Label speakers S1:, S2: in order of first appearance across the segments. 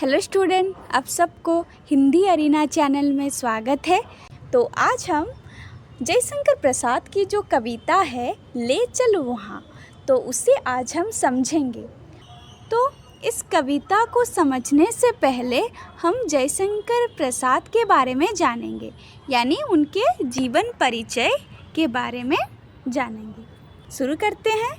S1: Hello student, आप सबको Hindi arena channel में स्वागत है। तो आज हम जयशंकर प्रसाद की जो कविता है ले चल वहाँ, तो उसे आज हम समझेंगे। तो इस कविता को समझने से पहले हम जयशंकर प्रसाद के बारे में जानेंगे, यानी उनके जीवन परिचय के बारे में जानेंगे। शुरू करते हैं।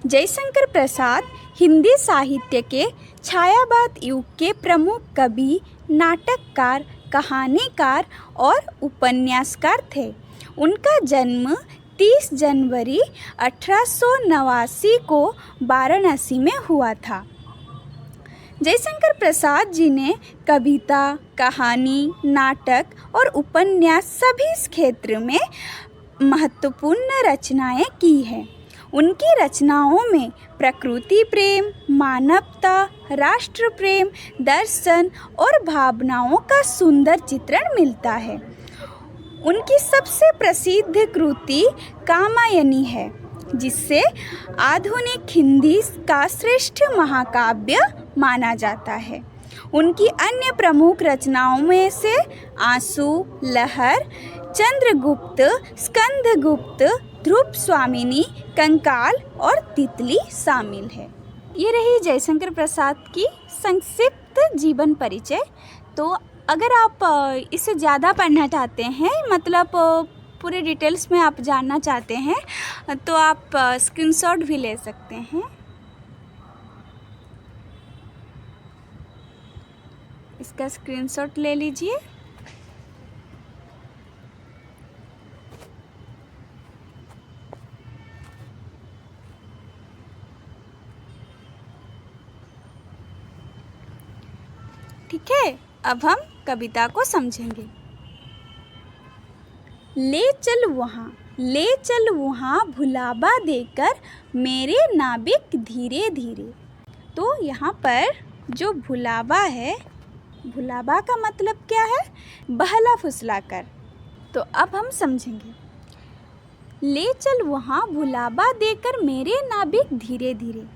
S1: जयशंकर प्रसाद हिंदी साहित्य के छायावाद युग के प्रमुख कवि, नाटककार, कहानीकार और उपन्यासकार थे। उनका जन्म 30 जनवरी 1889 को वाराणसी में हुआ था। जयशंकर प्रसाद जी ने कविता, कहानी, नाटक और उपन्यास सभी क्षेत्र में महत्वपूर्ण रचनाएं की हैं। उनकी रचनाओं में प्रकृति प्रेम, मानवता, राष्ट्र प्रेम, दर्शन और भावनाओं का सुंदर चित्रण मिलता है। उनकी सबसे प्रसिद्ध कृति कामायनी है, जिसे आधुनिक हिंदी का श्रेष्ठ महाकाव्य माना जाता है। उनकी अन्य प्रमुख रचनाओं में से आंसू, लहर, चंद्रगुप्त, स्कंदगुप्त, ध्रुव स्वामिनी, कंकाल और तितली शामिल है। ये रही जयशंकर प्रसाद की संक्षिप्त जीवन परिचय। तो अगर आप इसे ज़्यादा पढ़ना चाहते हैं, मतलब पूरे डिटेल्स में आप जानना चाहते हैं, तो आप स्क्रीनशॉट भी ले सकते हैं। इसका स्क्रीनशॉट ले लीजिए। ठीक है, अब हम कविता को समझेंगे। ले चल वहाँ भुलावा देकर मेरे नाविक धीरे धीरे। तो यहाँ पर जो भुलावा है, भुलावा का मतलब क्या है? बहला फुसला कर। तो अब हम समझेंगे। ले चल वहाँ भुलावा देकर मेरे नाविक धीरे धीरे।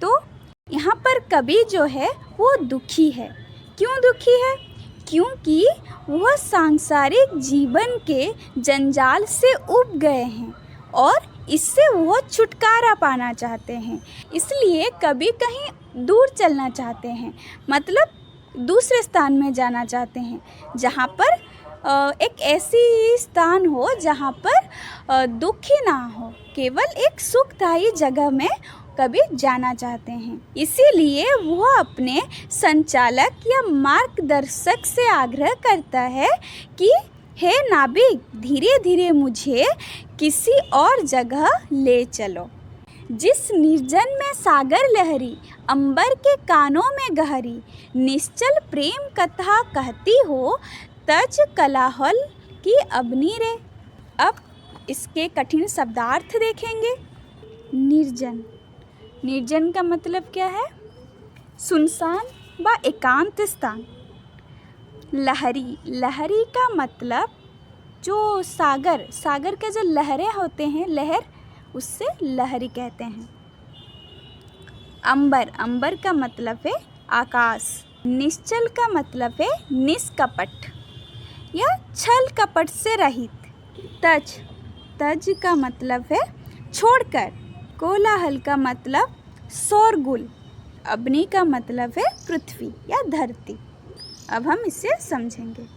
S1: तो यहाँ पर कवि जो है वो दुखी है। क्यों दुखी है? क्योंकि वह सांसारिक जीवन के जंजाल से उब गए हैं और इससे वह छुटकारा पाना चाहते हैं। इसलिए कभी कहीं दूर चलना चाहते हैं, मतलब दूसरे स्थान में जाना चाहते हैं, जहाँ पर एक ऐसी स्थान हो जहाँ पर दुख ही ना हो, केवल एक सुखदायी जगह में कभी जाना चाहते हैं। इसीलिए वह अपने संचालक या मार्गदर्शक से आग्रह करता है कि हे नाविक, धीरे धीरे मुझे किसी और जगह ले चलो। जिस निर्जन में सागर लहरी, अंबर के कानों में गहरी, निश्चल प्रेम कथा कहती हो, तज कलाहल की अबनी रे। अब इसके कठिन शब्दार्थ देखेंगे। निर्जन, निर्जन का मतलब क्या है? सुनसान व एकांत स्थान। लहरी, लहरी का मतलब जो सागर, सागर के जो लहरें होते हैं, लहर, उससे लहरी कहते हैं। अंबर, अंबर का मतलब है आकाश। निश्चल का मतलब है निष्कपट या छल कपट से रहित। तज, तज का मतलब है छोड़कर। कोलाहल का मतलब शोरगुल। अग्नि का मतलब है पृथ्वी या धरती। अब हम इसे समझेंगे।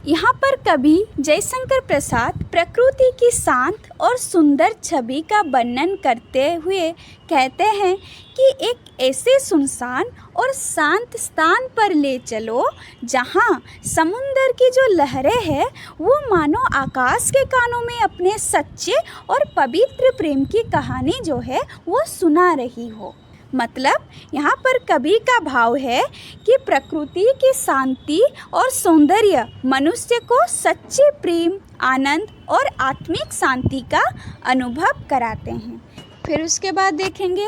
S1: यहाँ पर कवि जयशंकर प्रसाद प्रकृति की शांत और सुंदर छवि का वर्णन करते हुए कहते हैं कि एक ऐसे सुनसान और शांत स्थान पर ले चलो जहाँ समुंदर की जो लहरें हैं वो मानो आकाश के कानों में अपने सच्चे और पवित्र प्रेम की कहानी जो है वो सुना रही हो। मतलब यहाँ पर कवि का भाव है कि प्रकृति की शांति और सौंदर्य मनुष्य को सच्चे प्रेम, आनंद और आत्मिक शांति का अनुभव कराते हैं। फिर उसके बाद देखेंगे।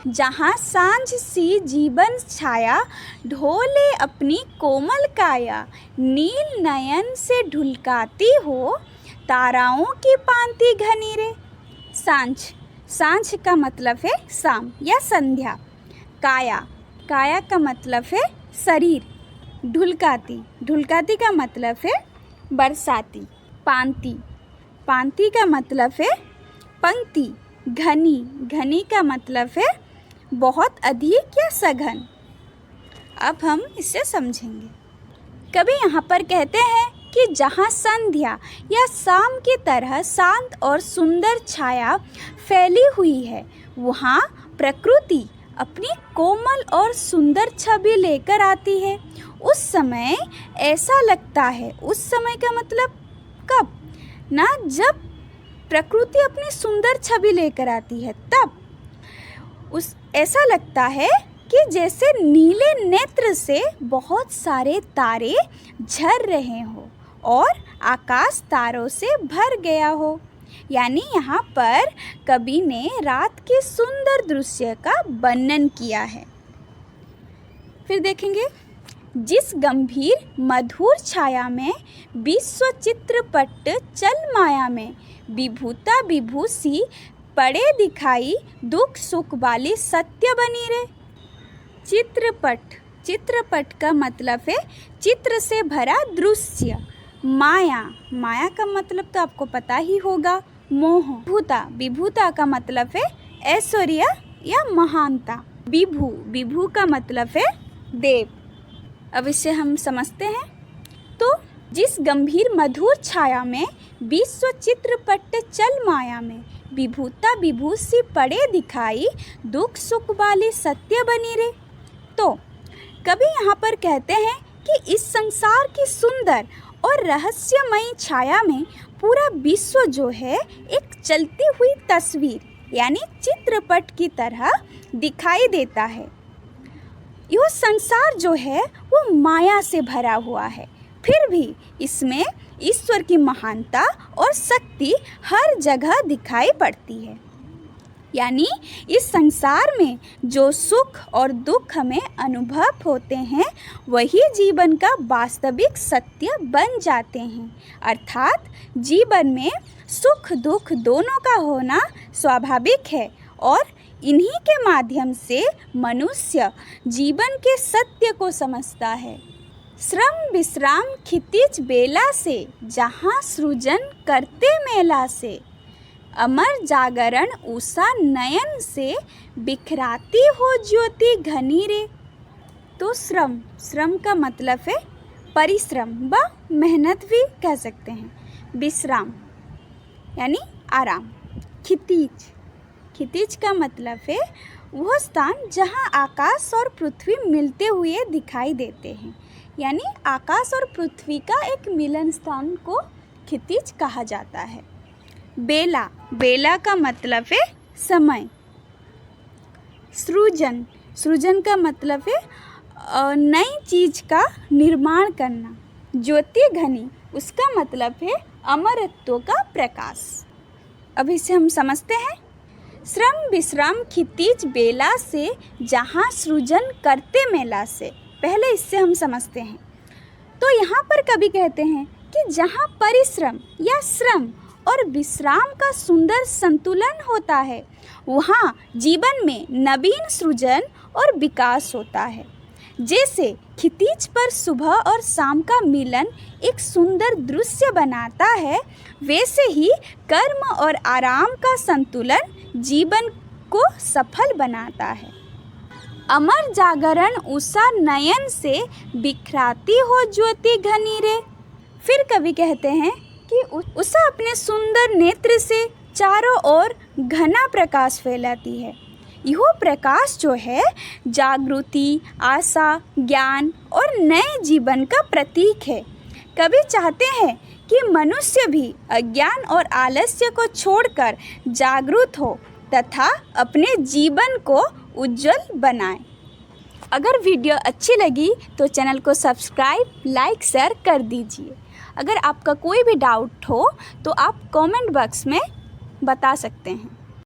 S1: जहाँ सांझ सी जीवन छाया, ढोले अपनी कोमल काया, नील नयन से ढुलकाती हो, ताराओं की पांति घनी रे। सांझ, सांझ का मतलब है शाम या संध्या। काया, काया का मतलब है शरीर। ढुलकाती, ढुलकाती का मतलब है बरसाती। पांति, पांति का मतलब है पंक्ति। घनी, घनी का मतलब है बहुत अधिक या सघन। अब हम इसे समझेंगे। कभी यहाँ पर कहते हैं कि जहाँ संध्या या शाम की तरह शांत और सुंदर छाया फैली हुई है, वहाँ प्रकृति अपनी कोमल और सुंदर छवि लेकर आती है। उस समय ऐसा लगता है, उस समय का मतलब कब ना, जब प्रकृति अपनी सुंदर छवि लेकर आती है तब ऐसा लगता है कि जैसे नीले नेत्र से बहुत सारे तारे झर रहे हो और आकाश तारों से भर गया हो। यानी यहाँ पर कवि ने रात के सुंदर दृश्य का वर्णन किया है। फिर देखेंगे, जिस गंभीर मधुर छाया में विश्व चित्रपट चल माया में, विभूता विभूषी पड़े दिखाई, दुख सुख वाली सत्य बनी रे। चित्रपट, चित्रपट का मतलब है चित्र से भरा दृश्य। माया, माया का मतलब तो आपको पता ही होगा, मोह। विभूता, विभूता का मतलब है ऐश्वर्य या महानता। विभू, विभू का मतलब है देव। अब इसे हम समझते हैं। तो जिस गंभीर मधुर छाया में विश्व चित्रपट चल माया में, विभूता विभूषी पड़े दिखाई, दुख सुख वाली सत्य बनी रे। तो कभी यहाँ पर कहते हैं कि इस संसार की सुंदर और रहस्यमयी छाया में पूरा विश्व जो है एक चलती हुई तस्वीर यानी चित्रपट की तरह दिखाई देता है। यह संसार जो है वो माया से भरा हुआ है, फिर भी इसमें ईश्वर की महानता और शक्ति हर जगह दिखाई पड़ती है। यानी इस संसार में जो सुख और दुख हमें अनुभव होते हैं वही जीवन का वास्तविक सत्य बन जाते हैं। अर्थात जीवन में सुख दुख दोनों का होना स्वाभाविक है और इन्हीं के माध्यम से मनुष्य जीवन के सत्य को समझता है। श्रम विश्राम क्षितिज बेला से, जहाँ सृजन करते मेला से, अमर जागरण उषा नयन से, बिखराती हो ज्योति घनी रे। तो श्रम, श्रम का मतलब है परिश्रम व मेहनत भी कह सकते हैं। विश्राम यानी आराम। क्षितिज, क्षितिज का मतलब है वह स्थान जहाँ आकाश और पृथ्वी मिलते हुए दिखाई देते हैं। यानी आकाश और पृथ्वी का एक मिलन स्थान को क्षितिज कहा जाता है। बेला, बेला का मतलब है समय। सृजन, सृजन का मतलब है नई चीज का निर्माण करना। ज्योति घनी, उसका मतलब है अमरत्व का प्रकाश। अब इसे हम समझते हैं। श्रम विश्राम क्षितिज बेला से, जहाँ सृजन करते मेला से। पहले इससे हम समझते हैं। तो यहाँ पर कवि कहते हैं कि जहाँ परिश्रम या श्रम और विश्राम का सुंदर संतुलन होता है वहाँ जीवन में नवीन सृजन और विकास होता है। जैसे क्षितिज पर सुबह और शाम का मिलन एक सुंदर दृश्य बनाता है, वैसे ही कर्म और आराम का संतुलन जीवन को सफल बनाता है। अमर जागरण उषा नयन से, बिखराती हो ज्योति घनी रे। फिर कवि कहते हैं कि उषा अपने सुंदर नेत्र से चारों ओर घना प्रकाश फैलाती है। यह प्रकाश जो है जागृति, आशा, ज्ञान और नए जीवन का प्रतीक है। कवि चाहते हैं कि मनुष्य भी अज्ञान और आलस्य को छोड़कर जागरूक हो तथा अपने जीवन को उज्जवल बनाए। अगर वीडियो अच्छी लगी तो चैनल को सब्सक्राइब, लाइक, शेयर कर दीजिए। अगर आपका कोई भी डाउट हो तो आप कमेंट बॉक्स में बता सकते हैं।